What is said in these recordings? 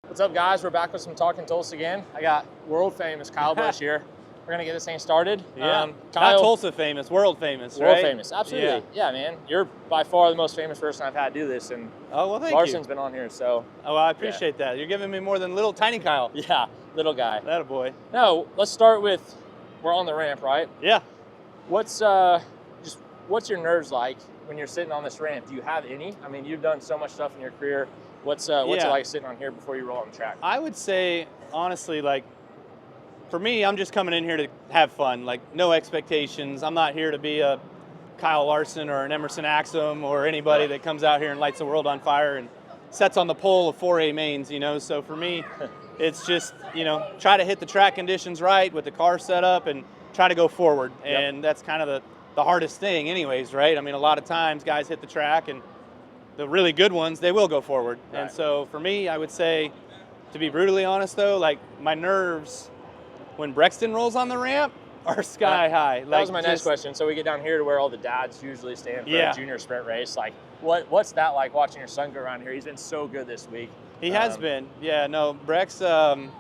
What's up, guys? We're back with some Talkin Tulsa again. I got world famous Kyle Busch here. We're gonna get this thing started. Yeah, Kyle, not Tulsa famous, world famous, right? World famous, absolutely. Yeah, man. You're by far the most famous person I've had do this, and oh well, thank Larson's you. been on here, so. Oh, well, I appreciate that. You're giving me more than little tiny Kyle. Yeah, little guy. That a boy. No, let's start with, we're on the ramp, right? Yeah. What's your nerves like when you're sitting on this ramp? Do you have any? I mean, you've done so much stuff in your career. What's it like sitting on here before you roll on the track? I would say, honestly, like, for me, I'm just coming in here to have fun, like no expectations. I'm not here to be a Kyle Larson or an Emerson Axum or anybody that comes out here and lights the world on fire and sets on the pole of 4A mains, you know? So for me, it's just, you know, try to hit the track conditions right with the car set up and try to go forward. And that's kind of the hardest thing anyways, right? I mean, a lot of times guys hit the track and the really good ones, they will go forward. Right. And so for me, I would say, to be brutally honest though, like my nerves when Brexton rolls on the ramp are sky high. That was my next question. So we get down here to where all the dads usually stand for a junior sprint race. Like, what's that like watching your son go around here? He's been so good this week. He has been. Yeah, no, Brex,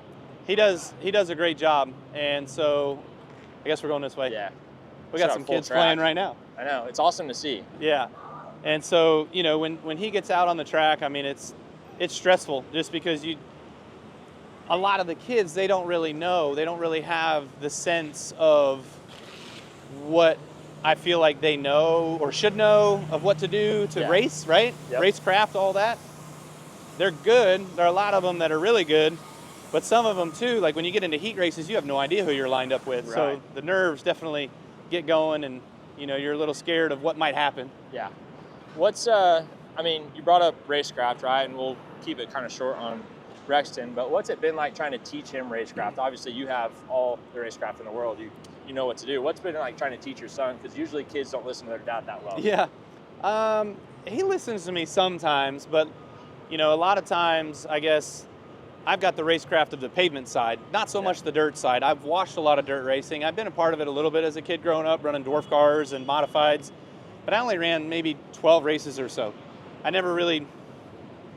he does a great job. And so I guess we're going this way. Yeah. We got some kids playing right now. I know. It's awesome to see. Yeah. And so, you know, when he gets out on the track, I mean, it's stressful just because a lot of the kids, they don't really know. They don't really have the sense of what I feel like they know or should know of what to do to race, right? Yep. Racecraft, all that. They're good. There are a lot of them that are really good, but some of them too, like when you get into heat races, you have no idea who you're lined up with. Right. So the nerves definitely get going and, you know, you're a little scared of what might happen. Yeah. I mean, you brought up racecraft, right? And we'll keep it kind of short on Brexton, but what's it been like trying to teach him racecraft? Obviously, you have all the racecraft in the world. You know what to do. What's it been like trying to teach your son? Because usually kids don't listen to their dad that well. Yeah. He listens to me sometimes, but, you know, a lot of times, I guess, I've got the racecraft of the pavement side, not so much the dirt side. I've watched a lot of dirt racing. I've been a part of it a little bit as a kid growing up, running dwarf cars and modifieds, but I only ran maybe 12 races or so. I never really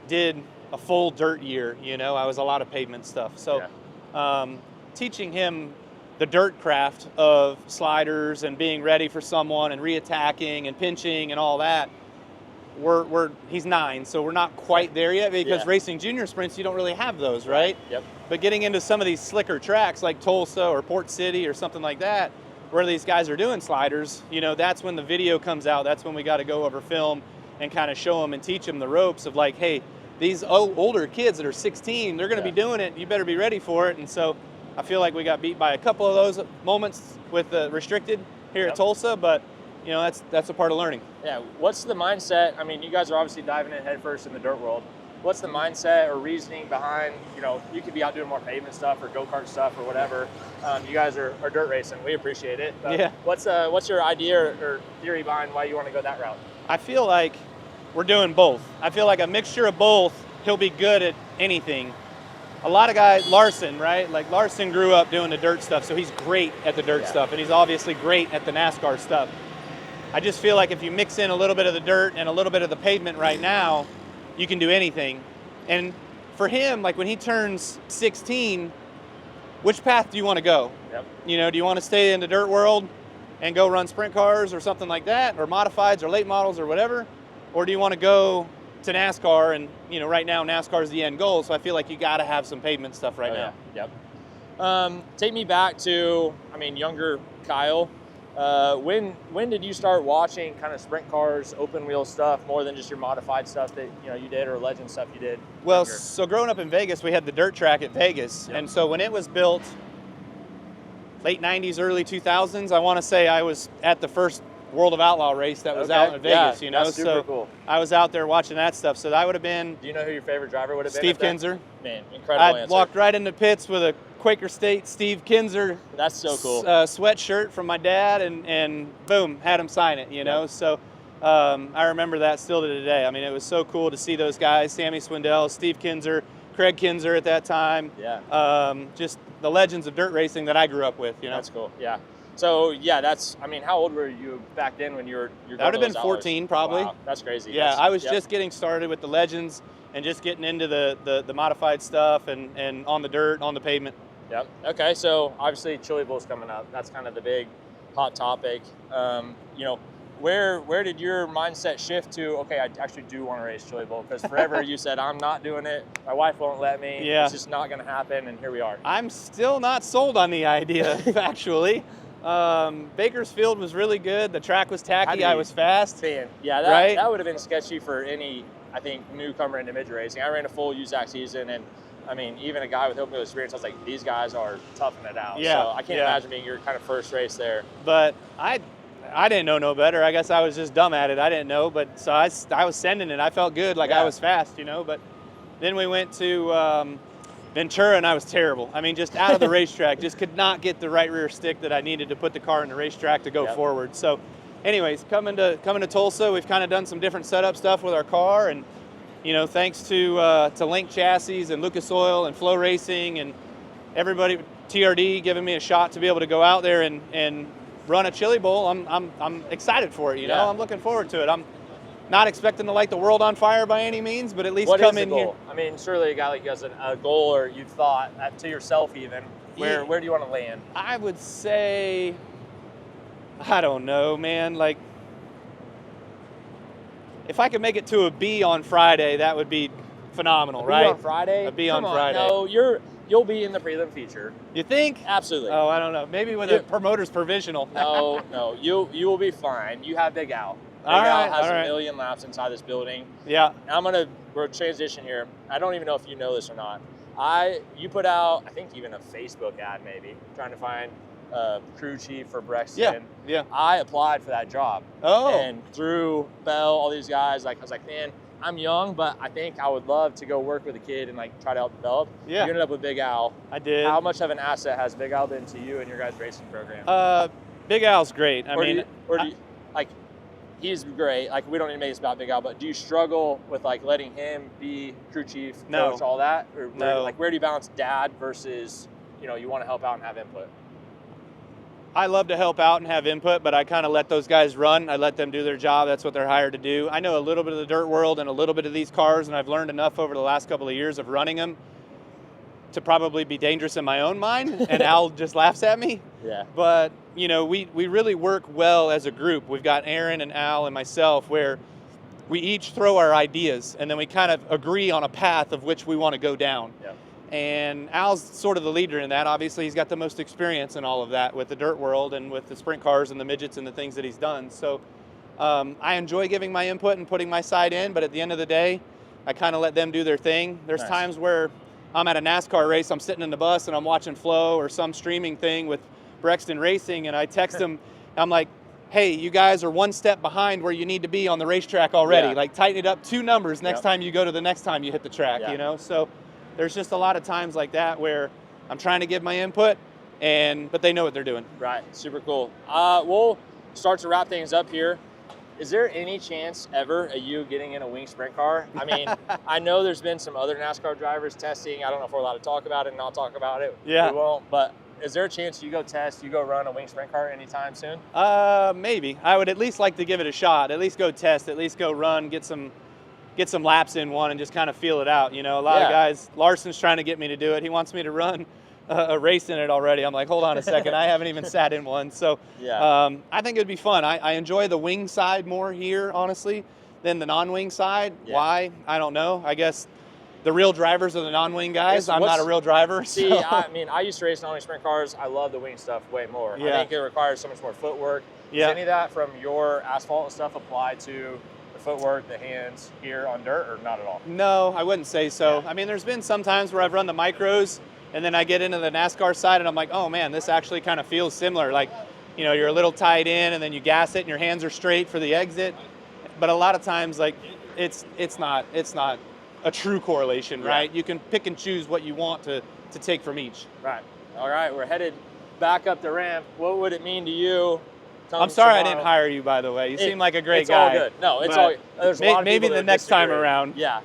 did a full dirt year, you know. I was a lot of pavement stuff. So teaching him the dirt craft of sliders and being ready for someone and reattacking and pinching and all that, he's 9, so we're not quite there yet because racing junior sprints, you don't really have those, right? Yep. But getting into some of these slicker tracks like Tulsa or Port City or something like that, where these guys are doing sliders, you know, that's when the video comes out. That's when we got to go over film and kind of show them and teach them the ropes of like, hey, these older kids that are 16, they're going to be doing it. You better be ready for it. And so I feel like we got beat by a couple of those moments with the restricted here at Tulsa, but you know, that's a part of learning. Yeah. What's the mindset? I mean, you guys are obviously diving in headfirst in the dirt world. What's the mindset or reasoning behind, you know, you could be out doing more pavement stuff or go-kart stuff or whatever. You guys are dirt racing. We appreciate it. But what's your idea or theory behind why you want to go that route? I feel like we're doing both. I feel like a mixture of both, he'll be good at anything. A lot of guys, Larson, right? Like Larson grew up doing the dirt stuff, so he's great at the dirt stuff, and he's obviously great at the NASCAR stuff. I just feel like if you mix in a little bit of the dirt and a little bit of the pavement right now, you can do anything. And for him, like when he turns 16, which path do you want to go? Yep. You know, do you want to stay in the dirt world and go run sprint cars or something like that, or modifieds or late models or whatever? Or do you want to go to NASCAR? And, you know, right now NASCAR is the end goal, so I feel like you got to have some pavement stuff right now. Yep. Take me back to, I mean, younger Kyle. When did you start watching kind of sprint cars, open wheel stuff, more than just your modified stuff that, you know, you did or legend stuff you did? Well, so growing up in Vegas, we had the dirt track at Vegas. And so when it was built, late 90s, early 2000s, I want to say I was at the first World of Outlaw race that was out in Vegas, you know, that's super cool. I was out there watching that stuff. So that would have been. Do you know who your favorite driver would have been? Steve Kinzer. Man, incredible I answer. walked right into pits with a Quaker State Steve Kinzer. That's so cool. Sweatshirt from my dad, and boom, had him sign it, you know. So I remember that still to today. I mean, it was so cool to see those guys, Sammy Swindell, Steve Kinzer, Craig Kinzer at that time. Yeah. Just the legends of dirt racing that I grew up with, you know. That's cool. Yeah. So yeah, that's. I mean, how old were you back then when you're? That would have been 14, probably. Wow, that's crazy. Yeah, I was just getting started with the Legends and just getting into the modified stuff and on the dirt, on the pavement. Yep. Okay, so obviously Chili Bowl's coming up. That's kind of the big hot topic. You know, where did your mindset shift to? Okay, I actually do want to race Chili Bowl, because forever you said I'm not doing it. My wife won't let me. Yeah. It's just not going to happen, and here we are. I'm still not sold on the idea, actually. Bakersfield was really good. The track was tacky. I was fast. Man, yeah, that would have been sketchy for any, I think, newcomer into midget racing. I ran a full USAC season, and I mean, even a guy with open wheel experience, I was like, these guys are toughing it out. Yeah, so I can't imagine being your kind of first race there. But I didn't know no better. I guess I was just dumb at it. I didn't know, but so I was sending it. I felt good, like I was fast, you know. But then we went to Ventura, and I was terrible. I mean, just out of the racetrack, just could not get the right rear stick that I needed to put the car in the racetrack to go forward. So, anyways, coming to Tulsa, we've kind of done some different setup stuff with our car, and you know, thanks to Link Chassis and Lucas Oil and FloRacing and everybody, TRD, giving me a shot to be able to go out there and run a Chili Bowl. I'm excited for it. You know, I'm looking forward to it. I'm not expecting to light the world on fire by any means, but at least come in here. I mean, surely a guy like you has a goal, or you've thought to yourself even. Where do you want to land? I would say, I don't know, man. Like, if I could make it to a B on Friday, that would be phenomenal, right? B on Friday? A B on Friday. No, you'll be in the prelim feature. You think? Absolutely. Oh, I don't know. Maybe with a promoter's provisional. No, you will be fine. You have Big Al. Big Al has a million laps inside this building. Yeah. We're transition here. I don't even know if you know this or not. You put out, I think, even a Facebook ad maybe, trying to find crew chief for Brexton. Yeah. I applied for that job. Oh. And through Bell, all these guys, like I was like, man, I'm young, but I think I would love to go work with a kid and like try to help develop. Yeah. You ended up with Big Al. I did. How much of an asset has Big Al been to you and your guys' racing program? Big Al's great. I mean, he's great. Like, we don't need to make this about Big Al, but do you struggle with like letting him be crew chief, coach, all that? Or no. Like, where do you balance dad versus, you know, you want to help out and have input? I love to help out and have input, but I kind of let those guys run. I let them do their job. That's what they're hired to do. I know a little bit of the dirt world and a little bit of these cars, and I've learned enough over the last couple of years of running them to probably be dangerous in my own mind, and Al just laughs at me. Yeah. But, you know, we really work well as a group. We've got Aaron and Al and myself where we each throw our ideas, and then we kind of agree on a path of which we want to go down. Yeah. And Al's sort of the leader in that. Obviously, he's got the most experience in all of that with the dirt world and with the sprint cars and the midgets and the things that he's done. So I enjoy giving my input and putting my side in, but at the end of the day, I kind of let them do their thing. There's times where I'm at a NASCAR race, I'm sitting in the bus and I'm watching Flo or some streaming thing with Brexton Racing, and I text them, I'm like, hey, you guys are one step behind where you need to be on the racetrack already. Yeah. Like, tighten it up 2 numbers next time you go to the next time you hit the track, you know? So there's just a lot of times like that where I'm trying to give my input, but they know what they're doing. Right, super cool. We'll start to wrap things up here. Is there any chance ever of you getting in a wing sprint car? I mean, I know there's been some other NASCAR drivers testing. I don't know if we're allowed to talk about it and not talk about it. Yeah. We won't, but is there a chance you go test, you go run a wing sprint car anytime soon? Maybe. I would at least like to give it a shot, at least go test, at least go run, get some laps in one and just kind of feel it out. You know, a lot of guys, Larson's trying to get me to do it. He wants me to run a race in it already. I'm like, hold on a second. I haven't even sat in one. So I think it'd be fun. I enjoy the wing side more here, honestly, than the non-wing side. Yeah. Why? I don't know. I guess the real drivers are the non-wing guys. I'm not a real driver. See, so. I mean, I used to race non-wing sprint cars. I love the wing stuff way more. I think it requires so much more footwork. Does any of that from your asphalt and stuff apply to the footwork, the hands here on dirt, or not at all? No, I wouldn't say so. I mean, there's been some times where I've run the micros and then I get into the NASCAR side and I'm like, oh man, this actually kind of feels similar. Like, you know, you're a little tied in and then you gas it and your hands are straight for the exit. But a lot of times, like, it's not a true correlation, right? You can pick and choose what you want to take from each. Right. All right, we're headed back up the ramp. What would it mean to you? I'm sorry I didn't hire you, by the way. You seem like a great It's guy. all good. No, it's all. There's a lot of maybe people the that next time disagree. around. Yeah,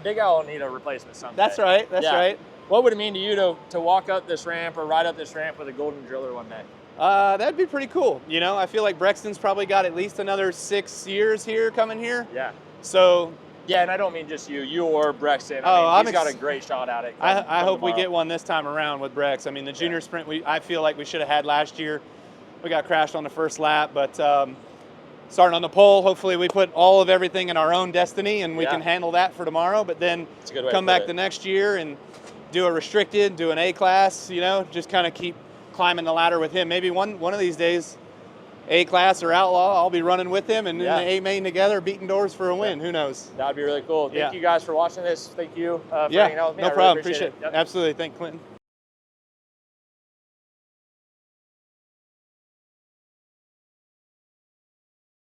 Big Al will need a replacement someday. That's right. That's right. What would it mean to you to walk up this ramp or ride up this ramp with a golden driller one day? That'd be pretty cool. You know, I feel like Brexton's probably got at least another 6 years here coming here. Yeah. So. Yeah, and I don't mean just you or Brexton. Oh, I mean, he's got a great shot at it. I hope we get one this time around with Brex. I mean, the junior sprint I feel like we should have had last year. We got crashed on the first lap, but starting on the pole, hopefully we put all of everything in our own destiny and we can handle that for tomorrow. But then come back the next year and do a restricted, do an A class. You know, just kind of keep climbing the ladder with him. Maybe one of these days, A class or outlaw, I'll be running with him and in the A main together, beating doors for a win. Who knows? That'd be really cool. Thank you guys for watching this. Thank you for hanging out with me. No problem. Appreciate it. Yep. Absolutely. Thank Clinton.